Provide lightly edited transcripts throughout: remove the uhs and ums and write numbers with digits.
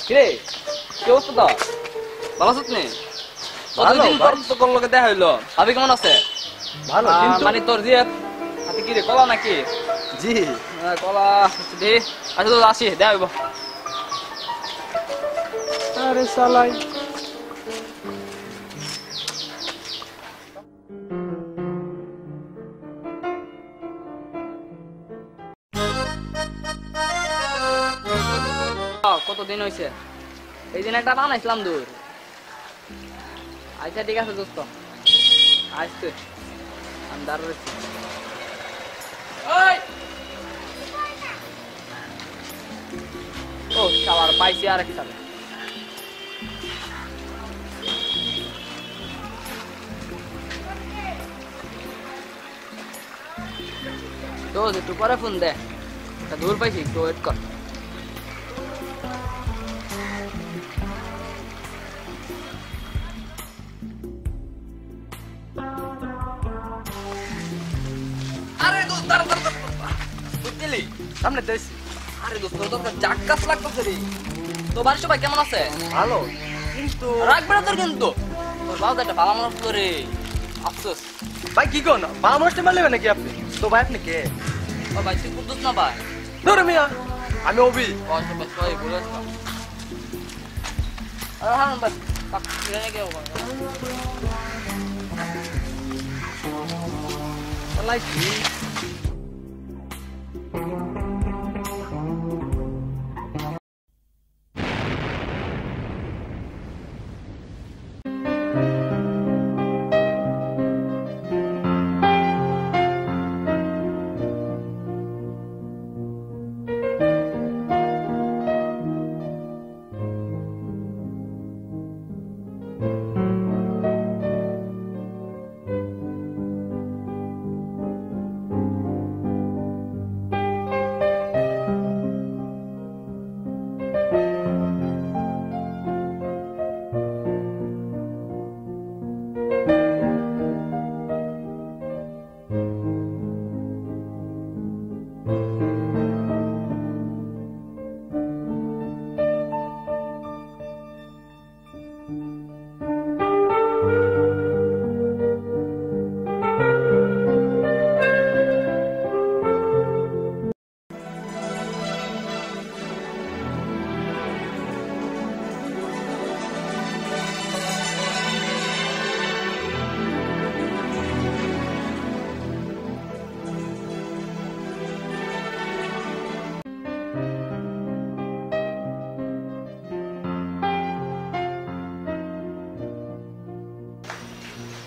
কিরে কি অবস্থা তো? ভালো আছিস নি? কতদিন পর তো তোর লগে দেখা হইলো। ভাবি কেমন আছে? ভালো, কিন্তু মানে তোর যে হাতে কি রে কলা নাকি? জি কলা দে। আচ্ছা তো আসি দেখা হইব। আরে সালাই কতদিন হয়েছে? এই দিন একটা বানাইছিলাম দূর। আচ্ছা ঠিক আছে দোস্ত, আজ তুই আমি দাঁড় রয়েছি। ও খাবার পাইছি আর এক সাথে। দোস্ত একটু পরে ফোন দে, দূর পাইছি, একটু ওয়েট কর। আরে দোস্ত দাঁড়া দাঁড়া বুঝলি সামনে দেখছি। আরে দোস্ত তোর জাক্কাস লাগতেছে রে। তো বাড়ির সবাই কেমন আছে? ভালো, কিন্তু রাখবে না তোর, কিন্তু তোর বাবা একটা ভালো মানুষ তো রে। আফসোস ভাই কি কোন ভালো মানুষটা মারলেবেন নাকি আপনি? তো ভাই আপনি কে? ও ভাই তুই কুদ্দুস না ভাই? ধরে মিয়া, আমি অভি। সবাই বলেছ না। আরে হ্যাঁ ভাই পাক ফিরে নে কেউ লাইক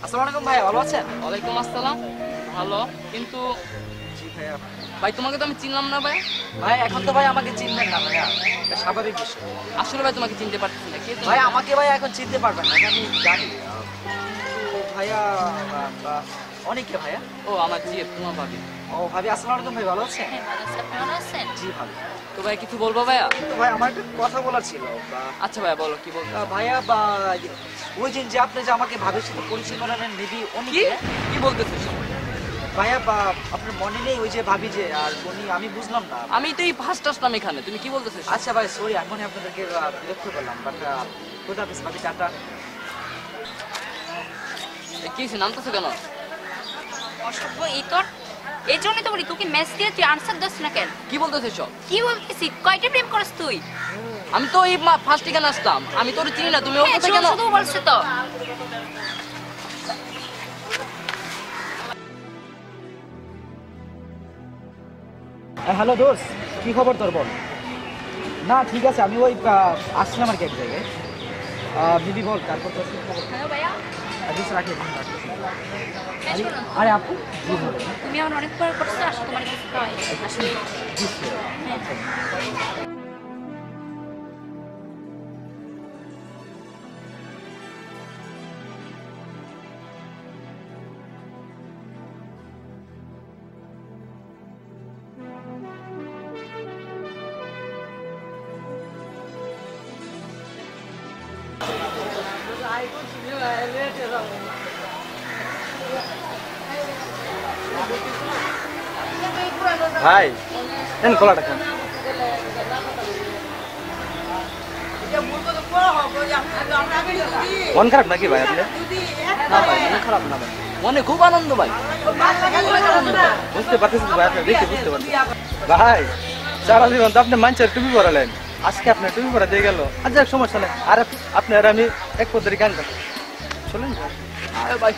আসসালামু আলাইকুম ভাই, ভালো আছেন? ওয়ালাইকুম আসসালাম, ভালো। কিন্তু জি ভাইয়া। ভাই তোমাকে তো আমি চিনলাম না ভাই। ভাই এখন তো ভাই আমাকে চিনবেন না ভাইয়া, এটা স্বাভাবিক বিষয়। আসলে ভাই তোমাকে চিনতে পারতেছি না। কে তুমি? ভাই আমাকে ভাই এখন চিনতে পারবেন না, এটা আমি জানি। কিন্তু ভাইয়া অনেকে ভাইয়া। ও আমার জিএফ, তোমার ভাবি। ও ভাবি, আসসালামু আলাইকুম ভাই, ভালো আছেন? হ্যাঁ ভালো আছি, আপনি ভালো আছেন? জি ভালো। তো ভাই কিছু বলবো ভাইয়া? কিন্তু ভাই আমার একটা কথা বলার ছিল। আচ্ছা ভাইয়া বলো, কি বলবো? ভাইয়া ওই দিন যে আপনি যে আমাকে ভাবির সাথে পরিচয় করালেন নিবি উনি কি কে? কি বলতেছিস? ভাইয়া আপনার মনে নেই ওই যে ভাবি যে, আর উনি আমি বুঝলাম না। আমি তো এই ফার্স্ট আসলাম এখানে, তুমি কি বলতেছিস? আচ্ছা ভাই সরি, এখনই আপনাদেরকে বিরক্ত করলাম, বাট খোদা হাফেজ ভাবি, টাটা। কি হয়েছে, নামতেছো কেন? অসভ্য ইতর, এই জন্যই তো বলি তোকে মেস দিয়ে তুই আনসার দিস না কেন? কি বলতেছিস? কি বলতেছি, কয়টা প্রেম করিস তুই? আমি তো এই ফার্স্ট এখানে আসলাম, আমি তোর চিনি না, তুমি ওর হ্যাঁ, কথা কেন? শুধু বলছে তো। হ্যালো দোস্ত, কি খবর তোর বল? না ঠিক আছে, আমি ওই আসছিলাম আর কি এক জায়গায়। দিদি বল, তারপর তোর কি খবর? হ্যালো ভাইয়া, রাখি। হ্যাঁ শোনো, আরে আপু, জি বল। তুমি আমার অনেক পরে করছো, আসো তোমার কাছে খাওয়াই। আসো। জি sure. হ্যাঁ। ভাই দেন কলাটা খান। মন খারাপ নাকি ভাই আপনি? না ভাই মন খারাপ না ভাই, মনে খুব আনন্দ ভাই, অনেক আনন্দ। বুঝতে পারতেছি তো ভাই, আপনি দেখে বুঝতে পারতেছি ভাই। সারা জীবন তো আপনি মানুষের টুপি পরালেন, আজকে আপনার টুপি পরা দিয়ে গেল। আচ্ছা সমস্যা নেই, আর আপনি আর আমি এক পদ্ধতি গান গান চলেন। আরে ভাই